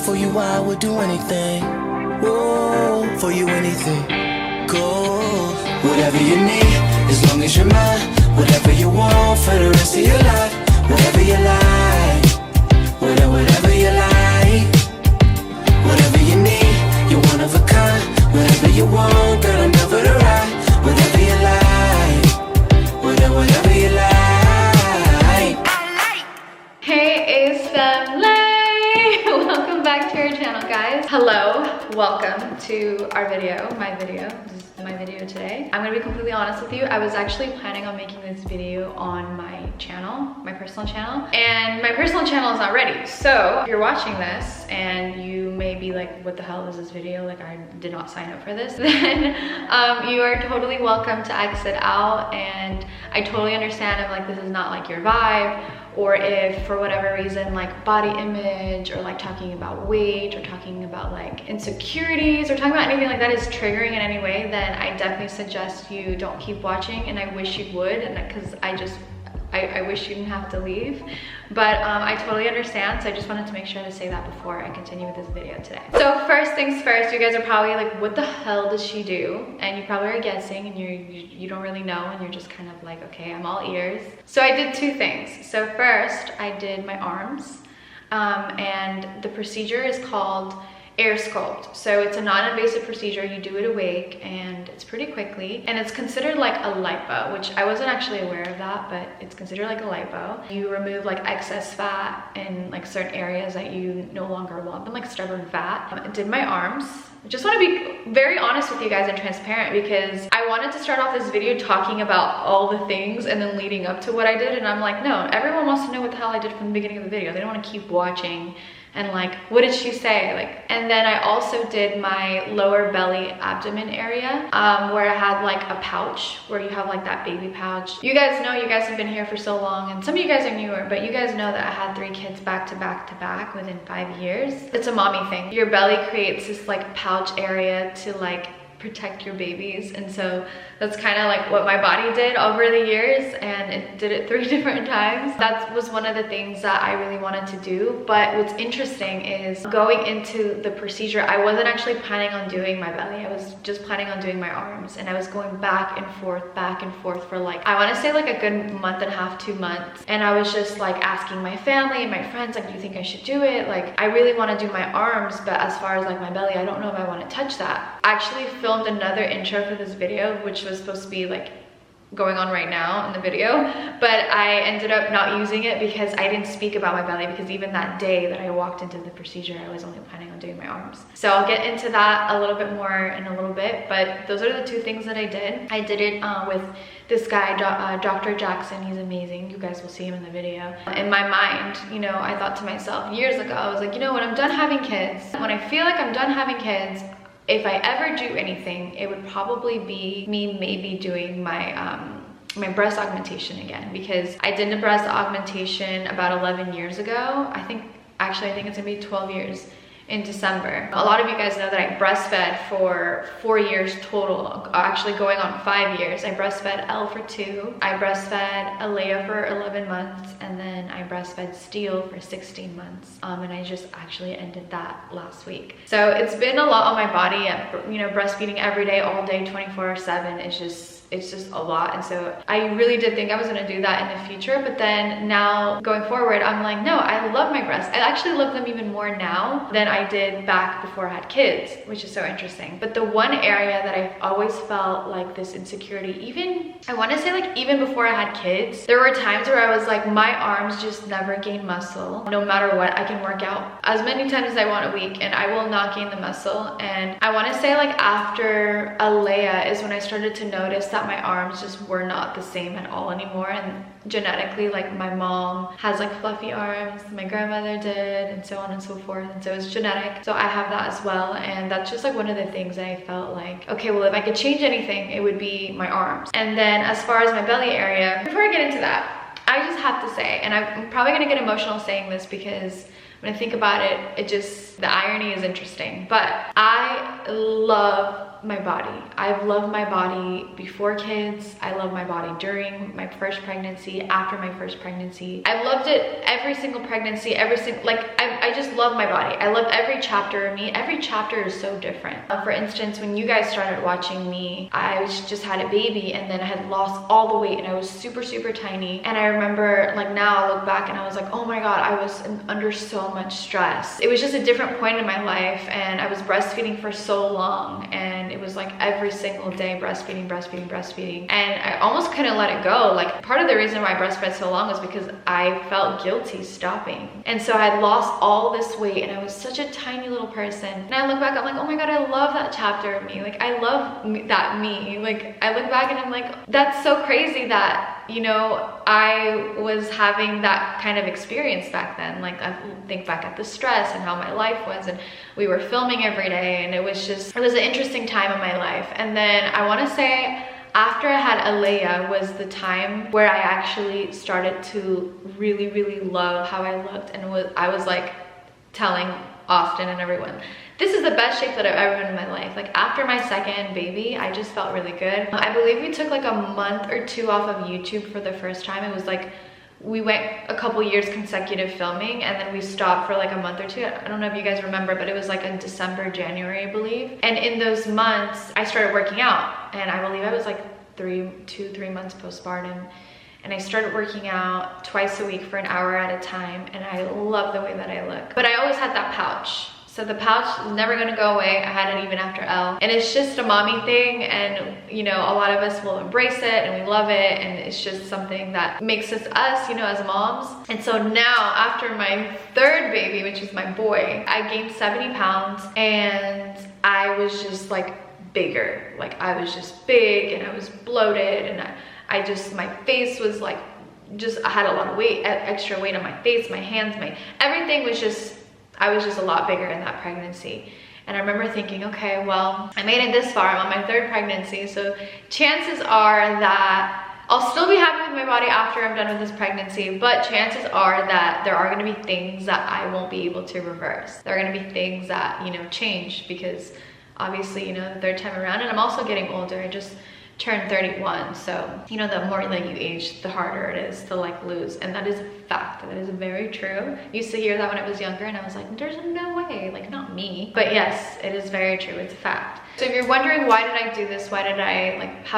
for you I would do anything. Whoa, for you anything. Go, whatever you need, as long as you're mine. Whatever you want for the rest of your life. Whatever you like, whatever you like. Whatever you need, you're one of a kind. Whatever you want, girl, I'm never the right. Whatever you like, whatever you like. Hey, Ace Family! Welcome back to our channel, guys. Hello, welcome to our video, my video. This is my video today. I'm gonna be completely honest with you. I was actually planning on making this video on my channel, my personal channel, and my personal channel is not ready. So if you're watching this and you may be like, what the hell is this video? Like, I did not sign up for this. Then you are totally welcome to exit out, and I totally understand if like this is not like your vibe, or if for whatever reason like body image or like talking about weight or talking about like insecurities or talking about anything like that is triggering in any way, then I definitely suggest you don't keep watching, and I wish you would, and because I wish you didn't have to leave, but I totally understand. So I just wanted to make sure to say that before I continue with this video today. So first things first, you guys are probably like, what the hell does she do? And you probably are guessing, and you don't really know, and you're just kind of like, okay, I'm all ears. So I did two things. So first, I did my arms, and the procedure is called air sculpt. So it's a non-invasive procedure. You do it awake, and it's pretty quickly, and it's considered like a lipo, which I wasn't actually aware of that, but it's considered like a lipo. You remove like excess fat in like certain areas that you no longer want them, like stubborn fat. I did my arms. I just want to be very honest with you guys and transparent, because I wanted to start off this video talking about all the things and then leading up to what I did, and I'm like, no, everyone wants to know what the hell I did from the beginning of the video. They don't want to keep watching and like, what did she say? Like, and then I also did my lower belly abdomen area, where I had like a pouch, where you have like that baby pouch. You guys know, you guys have been here for so long, and some of you guys are newer, but you guys know that I had 3 kids back to back to back within 5 years. It's a mommy thing. Your belly creates this like pouch area to like protect your babies, and so that's kind of like what my body did over the years, and it did it 3 different times. That was one of the things that I really wanted to do. But what's interesting is going into the procedure, I wasn't actually planning on doing my belly. I was just planning on doing my arms, and I was going back and forth for like, I want to say like a good month and a half, 2 months, and I was just like asking my family and my friends, like, do you think I should do it? Like, I really want to do my arms, but as far as like my belly, I don't know if I want to touch that. I actually filmed another intro for this video, which was supposed to be like going on right now in the video, but I ended up not using it because I didn't speak about my belly, because even that day that I walked into the procedure, I was only planning on doing my arms. So I'll get into that a little bit more in a little bit, but those are the 2 things that I did. I did it with this guy, Dr. Jackson. He's amazing. You guys will see him in the video. In my mind, you know, I thought to myself years ago, I was like, you know, when I'm done having kids, when I feel like I'm done having kids, if I ever do anything, it would probably be me maybe doing my my breast augmentation again, because I did a breast augmentation about 11 years ago. I think it's gonna be 12 years in December. A lot of you guys know that I breastfed for 4 years total, actually going on 5 years. I breastfed Elle for 2. I breastfed Alea for 11 months, and then I breastfed Steele for 16 months. And I just actually ended that last week. So it's been a lot on my body. You know, breastfeeding every day, all day, 24/7. It's just a lot. And so I really did think I was gonna do that in the future, but then now going forward, I'm like, no, I love my breasts. I actually love them even more now than I did back before I had kids, which is so interesting. But the one area that I've always felt like this insecurity, even, I wanna say like even before I had kids, there were times where I was like, my arms just never gain muscle. No matter what, I can work out as many times as I want a week, and I will not gain the muscle. And I wanna say like after Alea is when I started to notice that my arms just were not the same at all anymore. And genetically, like, my mom has like fluffy arms, my grandmother did, and so on and so forth, and so it's genetic. So I have that as well, and that's just like one of the things that I felt like, okay, well, if I could change anything, it would be my arms. And then as far as my belly area, before I get into that, I just have to say, and I'm probably gonna get emotional saying this because when I think about it, the irony is interesting. But I love my body. I've loved my body before kids. I love my body during my first pregnancy, after my first pregnancy. I've loved it every single pregnancy, I just love my body. I love every chapter of me. Every chapter is so different. For instance, when you guys started watching me, I just had a baby and then I had lost all the weight and I was super, super tiny. And I remember, like, now I look back and I was like, oh my God, I was under so much stress. It was just a different point in my life, and I was breastfeeding for so long, and it was like every single day breastfeeding. And I almost couldn't let it go. Like, part of the reason why I breastfed so long was because I felt guilty stopping. And so I had lost all this weight and I was such a tiny little person. And I look back, I'm like, oh my God, I love that chapter of me. Like, I love that me. Like, I look back and I'm like, that's so crazy that, you know, I was having that kind of experience back then. Like, I think back at the stress and how my life was, and we were filming every day, and it was an interesting time in my life. And then I want to say, after I had Alea was the time where I actually started to really, really love how I looked, and I was like telling Austin and everyone, this is the best shape that I've ever been in my life. Like, after my second baby, I just felt really good. I believe we took like a month or two off of YouTube for the first time. It was like, we went a couple years consecutive filming, and then we stopped for like a month or two. I don't know if you guys remember, but it was like in December, January, I believe. And in those months, I started working out, and I believe I was like 3 months postpartum. And I started working out twice a week for an hour at a time, and I love the way that I look. But I always had that pouch. So the pouch is never gonna go away. I had it even after Elle. And it's just a mommy thing, and you know, a lot of us will embrace it and we love it, and it's just something that makes us, you know, as moms. And so now, after my third baby, which is my boy, I gained 70 pounds, and I was just like bigger. Like, I was just big, and I was bloated, and my face was like, I had a lot of weight, extra weight on my face, my hands, everything was just, I was just a lot bigger in that pregnancy. And I remember thinking, okay, well, I made it this far. I'm on my third pregnancy, so chances are that I'll still be happy with my body after I'm done with this pregnancy, but chances are that there are gonna be things that I won't be able to reverse. There are gonna be things that, you know, change, because obviously, you know, the third time around, and I'm also getting older. I just turned 31, so you know, the more that you age, the harder it is to like lose, and that is a fact. That is very true. I used to hear that when I was younger, and I was like, there's no way, like, not me. But yes, it is very true. It's a fact. So if you're wondering, why did I do this, how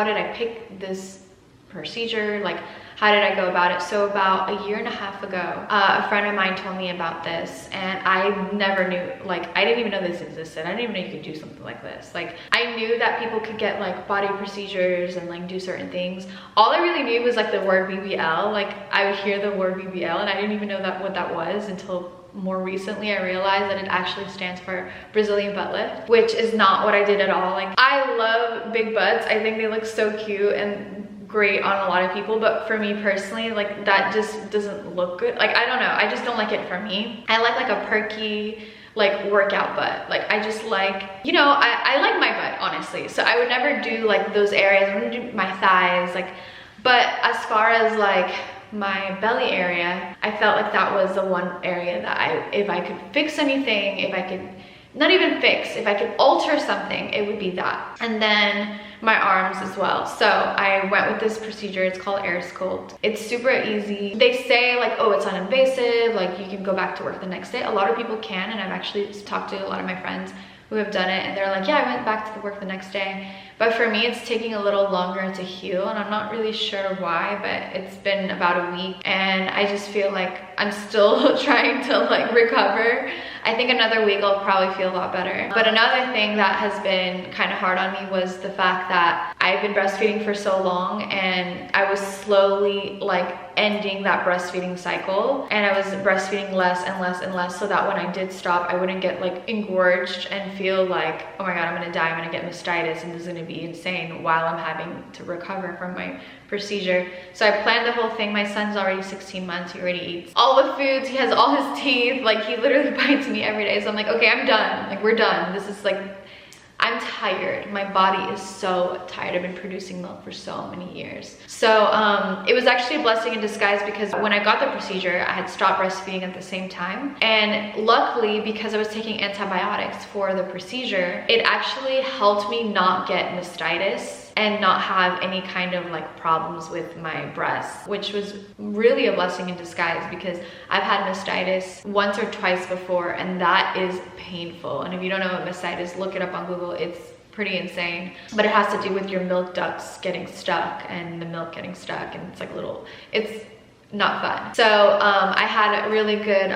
did I pick this procedure, like, how did I go about it? So about a year and a half ago, a friend of mine told me about this, and I never knew, like, I didn't even know this existed. I didn't even know you could do something like this. Like, I knew that people could get like body procedures and like do certain things. All I really knew was like the word BBL. Like, I would hear the word BBL, and I didn't even know what that was until more recently I realized that it actually stands for Brazilian butt lift, which is not what I did at all. Like, I love big butts. I think they look so cute and great on a lot of people, but for me personally, like, that just doesn't look good. Like, I don't know, I just don't like it for me. I like a perky, like, workout butt. Like, I just like, you know, I like my butt, honestly. So I would never do like those areas. I wouldn't do my thighs, like, but as far as like my belly area, I felt like that was the one area that if I could fix anything, if I could not even fix, if I could alter something, it would be that. And then my arms as well. So I went with this procedure. It's called Air Sculpt. It's super easy. They say like, oh, it's uninvasive, like you can go back to work the next day. A lot of people can, and I've actually talked to a lot of my friends who have done it, and they're like, yeah, I went back to work the next day. But for me, it's taking a little longer to heal, and I'm not really sure why, but it's been about a week, and I just feel like I'm still trying to like recover. I think another week I'll probably feel a lot better. But another thing that has been kind of hard on me was the fact that I've been breastfeeding for so long, and I was slowly like ending that breastfeeding cycle, and I was breastfeeding less and less and less, so that when I did stop, I wouldn't get like engorged and feel like, oh my God, I'm gonna die, I'm gonna get mastitis, and this is gonna be insane while I'm having to recover from my procedure. So I planned the whole thing. My son's already 16 months. He already eats all the foods. He has all his teeth. Like, he literally bites me every day. So I'm like, okay, I'm done. Like, we're done. This is like I'm tired. My body is so tired. I've been producing milk for so many years. So it was actually a blessing in disguise because when I got the procedure, I had stopped breastfeeding at the same time. And luckily, because I was taking antibiotics for the procedure, it actually helped me not get mastitis and not have any kind of like problems with my breasts, which was really a blessing in disguise because I've had mastitis once or twice before, and that is painful. And if you don't know what mastitis, look it up on Google. It's pretty insane, but it has to do with your milk ducts getting stuck and the milk getting stuck, and it's like it's not fun. So I had a really good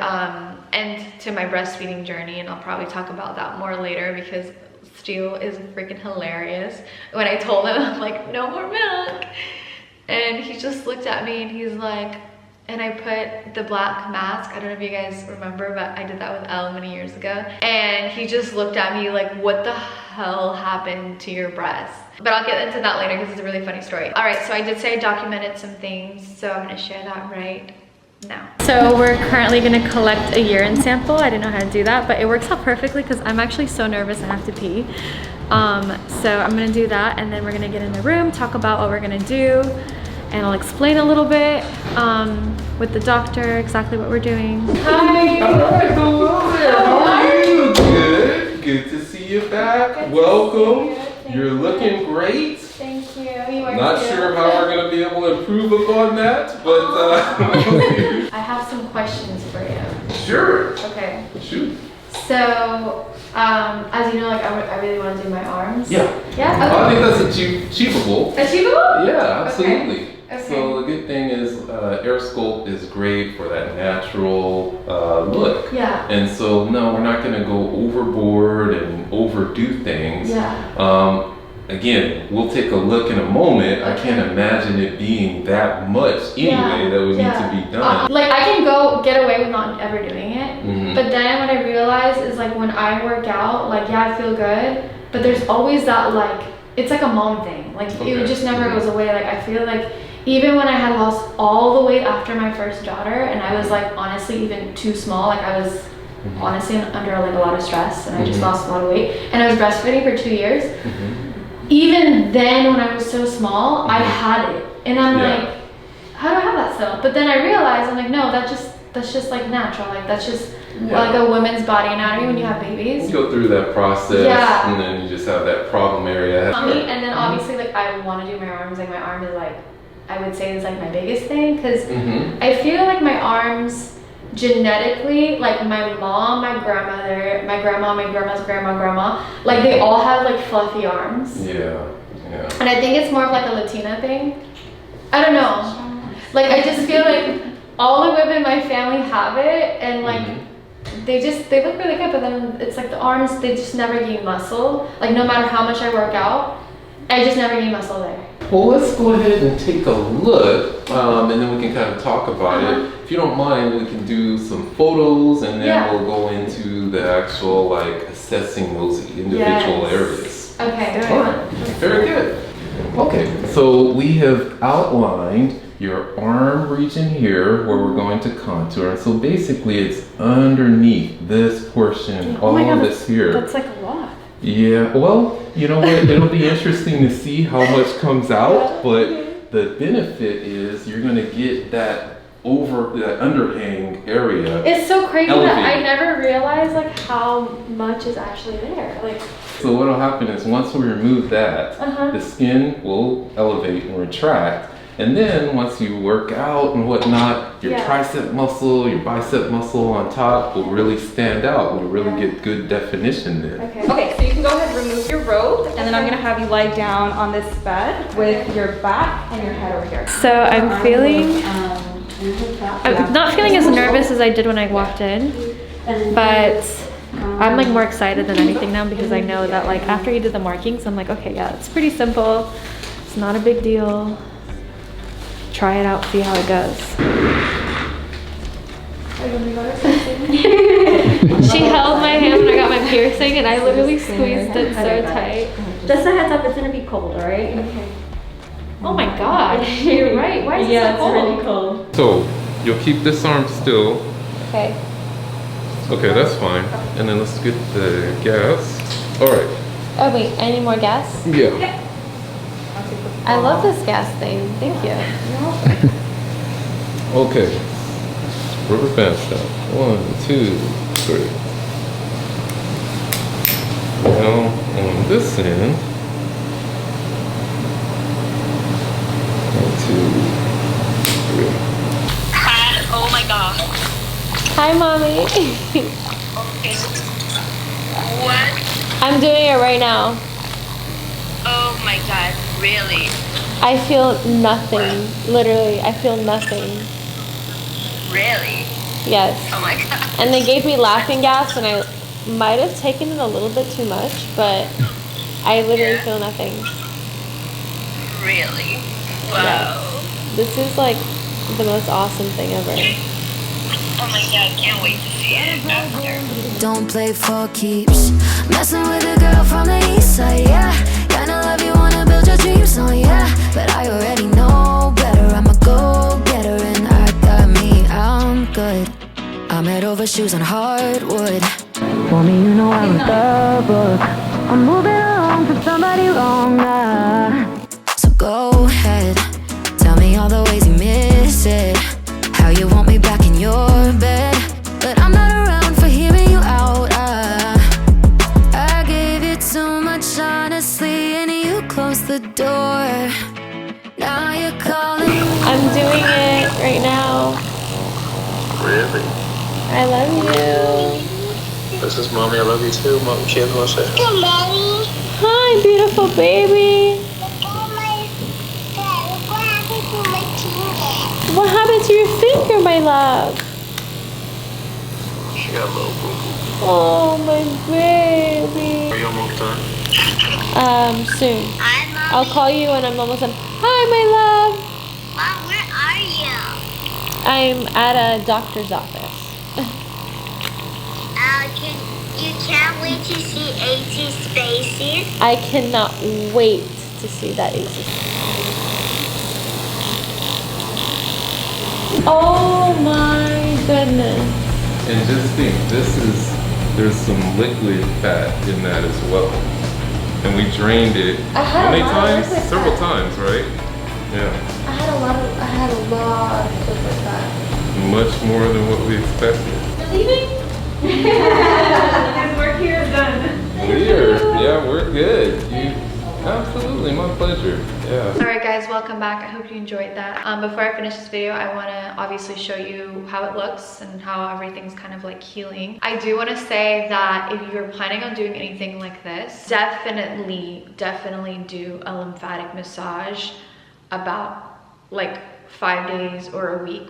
end to my breastfeeding journey, and I'll probably talk about that more later because Stu is freaking hilarious. When I told him, I'm like, no more milk. And he just looked at me and he's like, and I put the black mask. I don't know if you guys remember, but I did that with Elle many years ago. And he just looked at me like, what the hell happened to your breasts? But I'll get into that later because it's a really funny story. All right, so I did say I documented some things, so I'm gonna share that right now. So we're currently gonna collect a urine sample. I didn't know how to do that, but it works out perfectly because I'm actually so nervous I have to pee. So I'm gonna do that, and then we're gonna get in the room, talk about what we're gonna do, and I'll explain a little bit with the doctor exactly what we're doing. Hi! Alright, hello there. How are you? Good to see you back. Welcome. You're looking great. Thank you. You are Not too. sure how we're going to be able to improve upon that, but I have some questions for you. Sure. Okay. Shoot. So, as you know, like I really want to do my arms. Yeah. Yeah? Well, I Okay. think that's achievable. Achievable? Yeah, absolutely. Okay. So the good thing is AirSculpt is great for that natural look. Yeah. And so no, we're not going to go overboard and overdo things. Yeah. Again, we'll take a look in a moment. I can't imagine it being that much anyway that would need to be done. Like I can go get away with not ever doing it, but then what I realize is like when I work out, like yeah, I feel good, but there's always that like, it's like a mom thing. Like it just never goes away. Like I feel like even when I had lost all the weight after my first daughter, and I was like honestly even too small, like I was honestly under like a lot of stress, and I just lost a lot of weight, and I was breastfeeding for 2 years. Even then when I was so small, I had it, and I'm like, how do I have that still? But then I realized, I'm like, no, that's just like natural, like that's just like a woman's body anatomy when you have babies. You go through that process, and then you just have that problem area. And then obviously like I want to do my arms, like my arm is like, I would say is like my biggest thing, because I feel like my arms genetically, like my mom, my grandmother, my grandma, my grandma's grandma, like they all have like fluffy arms. Yeah. And I think it's more of like a Latina thing. I don't know. Like I just feel like all the women in my family have it, and like they look really good, but then it's like the arms, they just never gain muscle. Like no matter how much I work out, I just never gain muscle there. Well, let's go ahead and take a look, and then we can kind of talk about it. If you don't mind, we can do some photos, and then we'll go into the actual like assessing those individual areas. Okay. All right. Very good. Okay. So we have outlined your arm region here where we're going to contour. And so basically it's underneath this portion, all of this here. That's like a lot. Yeah, well, you know what, it'll be interesting to see how much comes out, but the benefit is you're gonna get that underhang area. It's so crazy elevated. that I never realized like how much is actually there. Like, so what'll happen is once we remove that, the skin will elevate and retract. And then once you work out and whatnot, your tricep muscle, your bicep muscle on top will really stand out. We'll really get good definition there. Okay, so you can go ahead and remove your robe, and then I'm gonna have you lie down on this bed with your back and your head over here. so I'm feeling, I'm not feeling as nervous as I did when I walked in, but I'm like more excited than anything now because I know that like after he did the markings, I'm like, okay, yeah, it's pretty simple. It's not a big deal. Try it out, see how it goes. She held my hand when I got my piercing, and I literally squeezed it so tight. Just a heads up, it's gonna be cold, alright? Okay. Oh my god, you're right. Why is it so cold? Yeah, it's really cold. So you'll keep this arm still. Okay. Okay, that's fine. And then let's get the gas. All right. Oh wait, I need more gas? Yeah. I love this gas thing. Thank you. Okay. Rubber band stop. 1, 2, 3. Now on this end. 1, 2, 3. Oh my god. Hi, mommy. Okay. What? I'm doing it right now. Oh my god, really? I feel nothing. Literally, I feel nothing. Really? Yes. Oh my god. And they gave me laughing gas, and I might have taken it a little bit too much, but I literally feel nothing. Really? Wow. This is like the most awesome thing ever. Oh my god, can't wait to see it after. Don't play for keeps. Messing with a girl from the east side, yeah. Kinda love you, wanna build your dreams on, yeah. But I already know better. I'm a go-getter and I got me, I'm good. I'm head over shoes on hardwood. For me, you know I'm the book. I'm moving along for somebody wrong now. So go ahead, tell me all the ways you miss it. How you want me back in your bed. But I'm not around for hearing you out. I gave you too much honestly, and you closed the door. Now you're calling. I'm doing it right now. Really? I love you. This is mommy. I love you too. Mom, kids want to say hi. Mommy. Hi, beautiful baby. What happened to your finger, my love? She got a little boo boo. Oh, my baby. Are you almost done? Soon. Hi, Mom. I'll call you when I'm almost done. Hi, my love. Mom, where are you? I'm at a doctor's office. You can't wait to see 80 spaces. I cannot wait to see that exist. Oh my goodness. And just think, there's some liquid fat in that as well. And we drained it how many times? Several times, right? Yeah. I had a lot of liquid fat. Much more than what we expected. You're leaving? His work here is done. We're good. Absolutely, my pleasure. Yeah. Alright guys, welcome back. I hope you enjoyed that. Before I finish this video, I want to obviously show you how it looks and how everything's kind of like healing. I do want to say that if you're planning on doing anything like this, definitely do a lymphatic massage about like 5 days or a week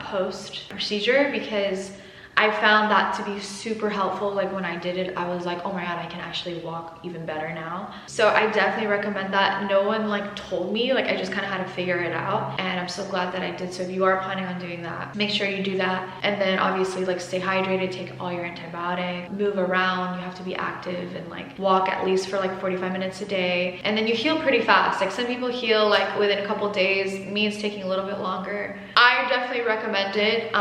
post procedure, because I found that to be super helpful. Like when I did it, I was like, oh my god, I can actually walk even better now. So I definitely recommend that. No one like told me, like I just kind of had to figure it out, and I'm so glad that I did. So if you are planning on doing that, make sure you do that. And then obviously like stay hydrated, take all your antibiotics, move around. You have to be active and like walk at least for like 45 minutes a day. And then you heal pretty fast. Like some people heal like within a couple days. Me, it's taking a little bit longer. I definitely recommend it.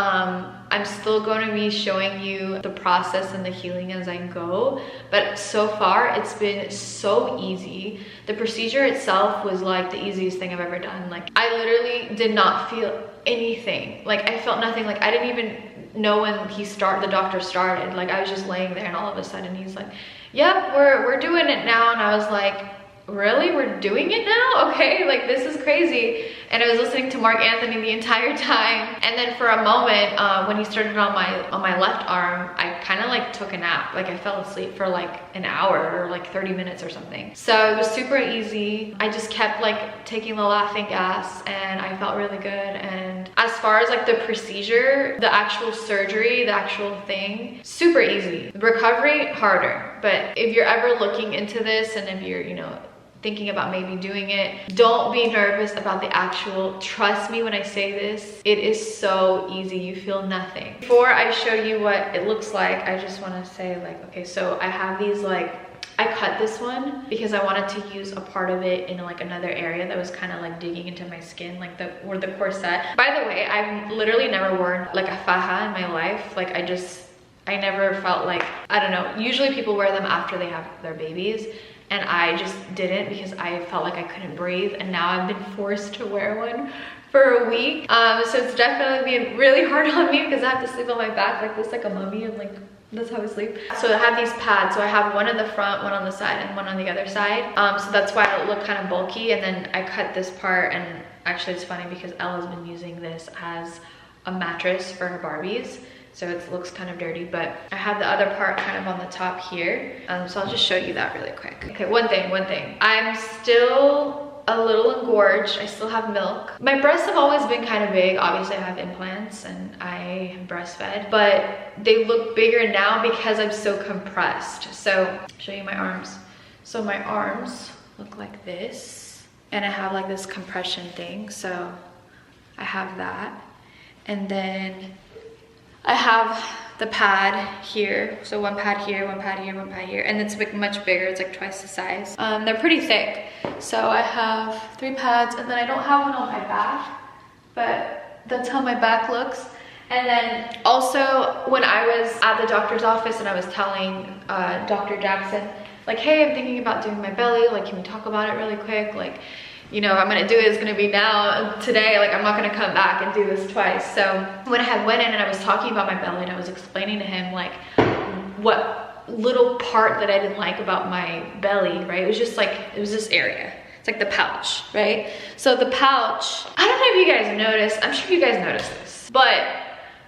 I'm still going to be showing you the process and the healing as I go, but so far it's been so easy. The procedure itself was like the easiest thing I've ever done. Like I literally did not feel anything. Like I felt nothing. Like I didn't even know when the doctor started. Like I was just laying there, and all of a sudden he's like, yep, we're doing it now. And I was like, really? We're doing it now? Okay, like this is crazy. And I was listening to Mark Anthony the entire time. And then for a moment, when he started on my left arm, I kind of like took a nap. Like I fell asleep for like an hour or like 30 minutes or something. So it was super easy. I just kept like taking the laughing gas, and I felt really good. And as far as like the procedure, the actual surgery, the actual thing, super easy. Recovery, harder. But if you're ever looking into this, and if you're, thinking about maybe doing it, don't be nervous about the actual, trust me when I say this, it is so easy. You feel nothing. Before I show you what it looks like, I just want to say like, okay, so I have these like, I cut this one because I wanted to use a part of it in like another area that was kind of like digging into my skin, like the corset. By the way, I've literally never worn like a faja in my life. Like I never felt like, I don't know, usually people wear them after they have their babies, and I just didn't because I felt like I couldn't breathe, and now I've been forced to wear one for a week. So it's definitely been really hard on me because I have to sleep on my back like this, like a mummy, and like that's how I sleep. So I have these pads, so I have one in the front, one on the side, and one on the other side. So that's why I look kind of bulky, and then I cut this part, and actually it's funny because Ella's been using this as a mattress for her Barbies. So it looks kind of dirty, but I have the other part kind of on the top here. So I'll just show you that really quick. Okay, one thing. I'm still a little engorged. I still have milk. My breasts have always been kind of big. Obviously I have implants and I breastfed, but they look bigger now because I'm so compressed. So I'll show you my arms. So my arms look like this, and I have like this compression thing. So I have that, and then I have the pad here. So one pad here, one pad here, one pad here. And it's like much bigger, it's like twice the size. They're pretty thick. So I have 3 pads, and then I don't have one on my back, but that's how my back looks. And then also when I was at the doctor's office and I was telling Dr. Jackson, like, hey, I'm thinking about doing my belly, like, can we talk about it really quick? Like, you know, I'm gonna do it, it's gonna be now, today, like I'm not gonna come back and do this twice. So when I had went in and I was talking about my belly and I was explaining to him like what little part that I didn't like about my belly, right? It was just like, it was this area. It's like the pouch, right? So the pouch, I don't know if you guys noticed, I'm sure you guys noticed this, but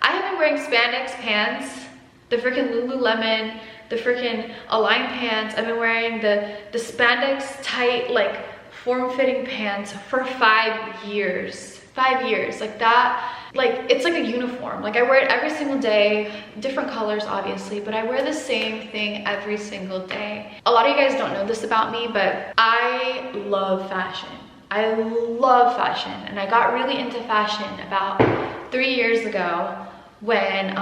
I have been wearing spandex pants, the freaking Lululemon, the freaking Align pants. I've been wearing the spandex tight, like, form-fitting pants for 5 years. 5 years, like that, like it's like a uniform. Like I wear it every single day, different colors obviously, but I wear the same thing every single day. A lot of you guys don't know this about me, but I love fashion. I love fashion, and I got really into fashion about 3 years ago when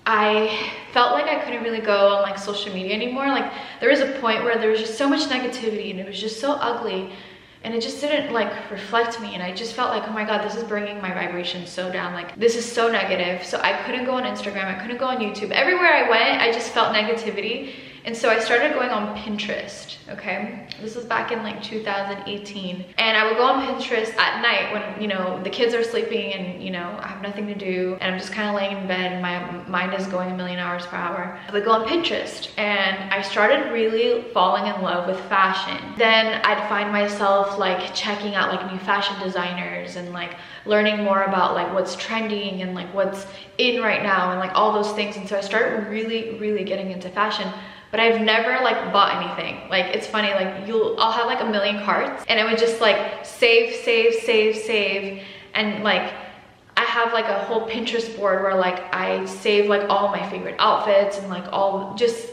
I felt like I couldn't really go on like social media anymore. Like there was a point where there was just so much negativity and it was just so ugly, and it just didn't like reflect me, and I just felt like, oh my god, this is bringing my vibration so down, like this is so negative. So I couldn't go on Instagram, I couldn't go on YouTube. Everywhere I went I just felt negativity, and so I started going on Pinterest. Okay, this was back in like 2018, and I would go on Pinterest at night when, you know, the kids are sleeping and, you know, I have nothing to do and I'm just kind of laying in bed and my mind is going a million hours per hour. I would go on Pinterest and I started really falling in love with fashion. Then I'd find myself like checking out like new fashion designers and like learning more about like what's trending and like what's in right now and like all those things. And so I started really getting into fashion. But I've never like bought anything. Like it's funny, like I'll have like a million carts and I would just like save, and like I have like a whole Pinterest board where like I save like all my favorite outfits and like all, just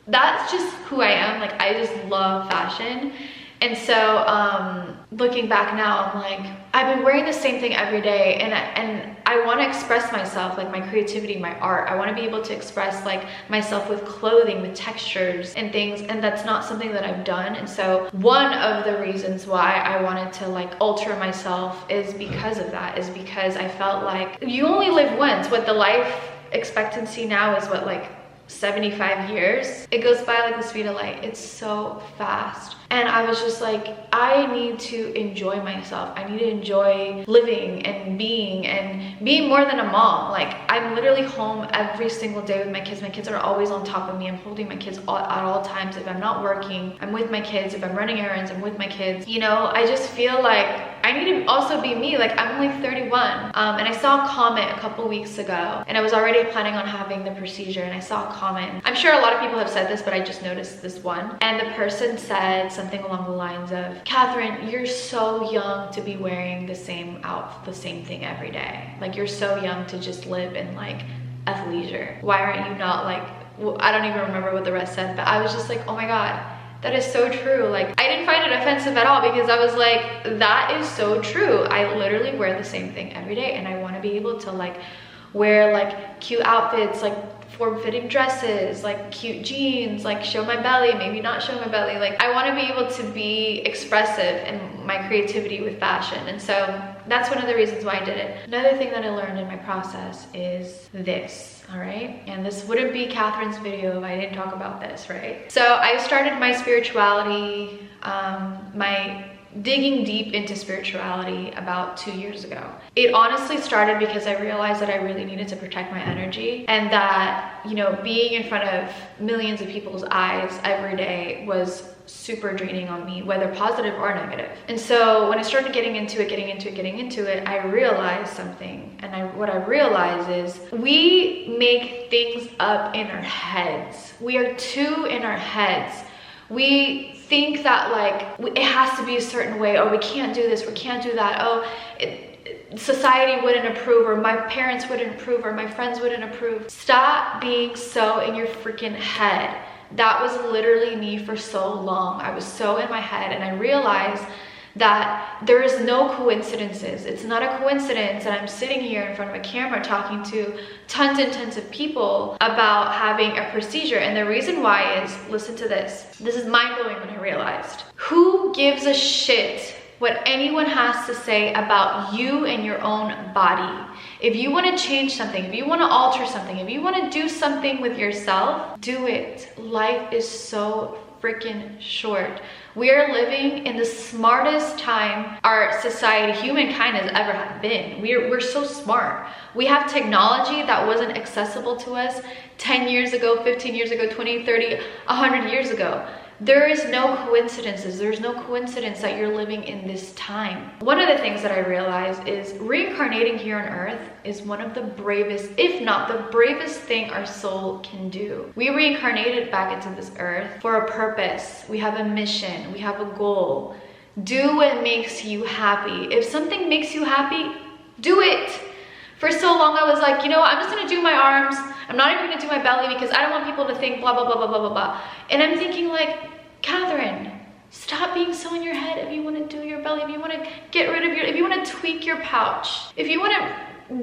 that's just who I am. Like I just love fashion. And so looking back now, I'm like, I've been wearing the same thing every day, and I want to express myself, like my creativity, my art. I want to be able to express like myself with clothing, with textures and things, and that's not something that I've done. And so one of the reasons why I wanted to like alter myself is because of that, is because I felt like you only live once. What the life expectancy now is what, like 75 years? It goes by like the speed of light. It's so fast. And I was just like, I need to enjoy myself. I need to enjoy living and being more than a mom. Like I'm literally home every single day with my kids. My kids are always on top of me. I'm holding my kids at all times. If I'm not working, I'm with my kids. If I'm running errands, I'm with my kids. You know, I just feel like I need to also be me. Like I'm only 31. And I saw a comment a couple weeks ago, and I was already planning on having the procedure, and I saw a comment. I'm sure a lot of people have said this, but I just noticed this one. And the person said something along the lines of, Catherine, you're so young to be wearing the same outfit, the same thing every day. Like you're so young to just live in like athleisure. Why aren't you not like, well, I don't even remember what the rest said, but I was just like, oh my god, that is so true. Like I didn't find it offensive at all, because I was like, that is so true. I literally wear the same thing every day, and I want to be able to like wear like cute outfits like form-fitting dresses, like cute jeans, like show my belly, maybe not show my belly. Like I want to be able to be expressive in my creativity with fashion. And so that's one of the reasons why I did it. Another thing that I learned in my process is this, all right? And this wouldn't be Catherine's video if I didn't talk about this, right? So I started my spirituality, my digging deep into spirituality about 2 years ago. It honestly started because I realized that I really needed to protect my energy, and that, you know, being in front of millions of people's eyes every day was super draining on me, whether positive or negative. And so when I started getting into it, I realized something. And what I realized is we make things up in our heads. We are too in our heads. We think that like it has to be a certain way, or we can't do this, we can't do that, oh, society wouldn't approve, or my parents wouldn't approve, or my friends wouldn't approve. Stop being so in your freaking head. That was literally me for so long. I was so in my head, and I realized that there is no coincidences. It's not a coincidence that I'm sitting here in front of a camera talking to tons and tons of people about having a procedure. And the reason why is, listen to this. This is mind-blowing when I realized. Who gives a shit what anyone has to say about you and your own body? If you want to change something, if you want to alter something, if you want to do something with yourself, do it. Life is so freaking short. We are living in the smartest time our society, humankind, has ever been. We're so smart. We have technology that wasn't accessible to us 10 years ago, 15 years ago, 20, 30, 100 years ago. There is no coincidences. There's no coincidence that you're living in this time. One of the things that I realized is reincarnating here on earth is one of the bravest, if not the bravest thing our soul can do. We reincarnated back into this earth for a purpose. We have a mission. We have a goal. Do what makes you happy. If something makes you happy, do it. For so long I was like, you know what, I'm just gonna do my arms. I'm not even gonna do my belly because I don't want people to think blah, blah, blah, blah, blah, blah, blah. And I'm thinking like, Catherine, stop being so in your head. If you wanna do your belly, if you wanna get rid of if you wanna tweak your pouch, if you wanna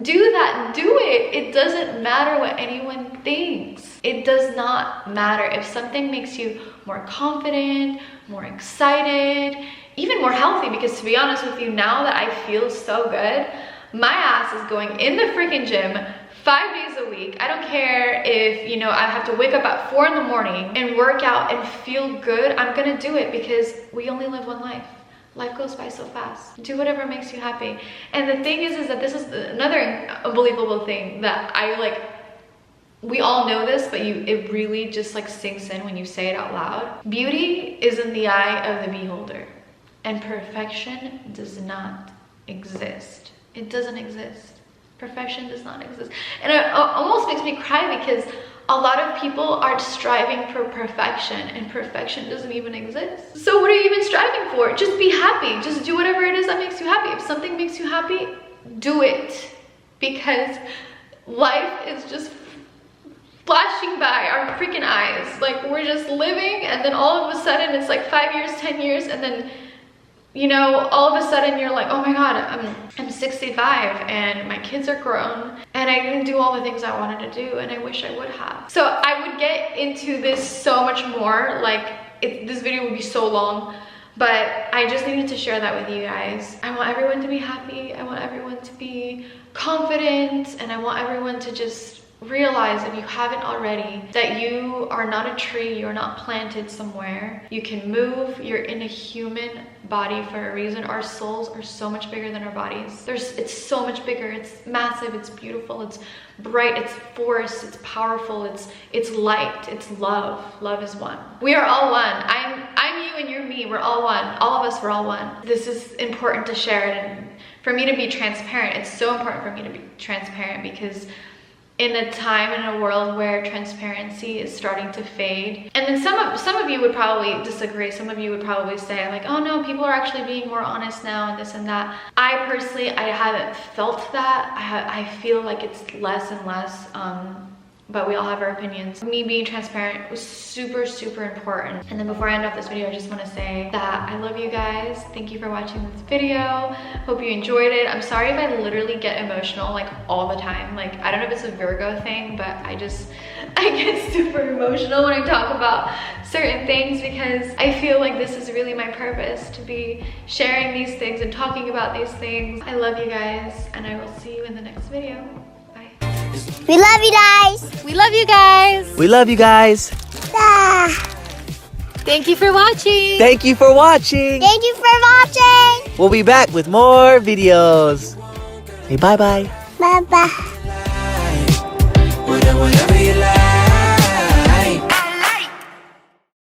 do that, do it. It doesn't matter what anyone thinks. It does not matter. If something makes you more confident, more excited, even more healthy, because to be honest with you, now that I feel so good, my ass is going in the freaking gym 5 days a week. I don't care if, you know, I have to wake up at 4 in the morning and work out and feel good. I'm gonna do it because we only live one life. Life goes by so fast. Do whatever makes you happy. And the thing is that this is another unbelievable thing that I like, we all know this, but it really just like sinks in when you say it out loud. Beauty is in the eye of the beholder, and perfection does not exist. It doesn't exist. Perfection does not exist. And it almost makes me cry because a lot of people are striving for perfection, and perfection doesn't even exist. So what are you even striving for? Just be happy. Just do whatever it is that makes you happy. If something makes you happy, do it. Because life is just flashing by our freaking eyes. Like we're just living, and then all of a sudden it's like 5 years, 10 years, and then, you know, all of a sudden you're like, oh my God, I'm 65 and my kids are grown and I didn't do all the things I wanted to do and I wish I would have. So I would get into this so much more, like this video would be so long, but I just needed to share that with you guys. I want everyone to be happy. I want everyone to be confident, and I want everyone to just realize, if you haven't already, that you are not a tree, you're not planted somewhere. You can move, you're in a human body for a reason. Our souls are so much bigger than our bodies. It's so much bigger, it's massive, it's beautiful, it's bright, it's force, it's powerful, it's light, it's love. Love is one. We are all one. I'm you and you're me, we're all one. All of us, we're all one. This is important to share it, and for me to be transparent. It's so important for me to be transparent because in a time, in a world where transparency is starting to fade. And then some of you would probably disagree. Some of you would probably say like, oh no, people are actually being more honest now and this and that. I personally, I haven't felt that. I feel like it's less and less but we all have our opinions. Me being transparent was super, super important. And then before I end off this video, I just want to say that I love you guys. Thank you for watching this video. Hope you enjoyed it. I'm sorry if I literally get emotional like all the time. Like, I don't know if it's a Virgo thing, but I get super emotional when I talk about certain things because I feel like this is really my purpose, to be sharing these things and talking about these things. I love you guys, and I will see you in the next video. Bye. We love you guys. We love you guys. We love you guys. Thank you for watching. Thank you for watching. Thank you for watching. We'll be back with more videos. Hey, bye-bye. Bye-bye. Whatever you like.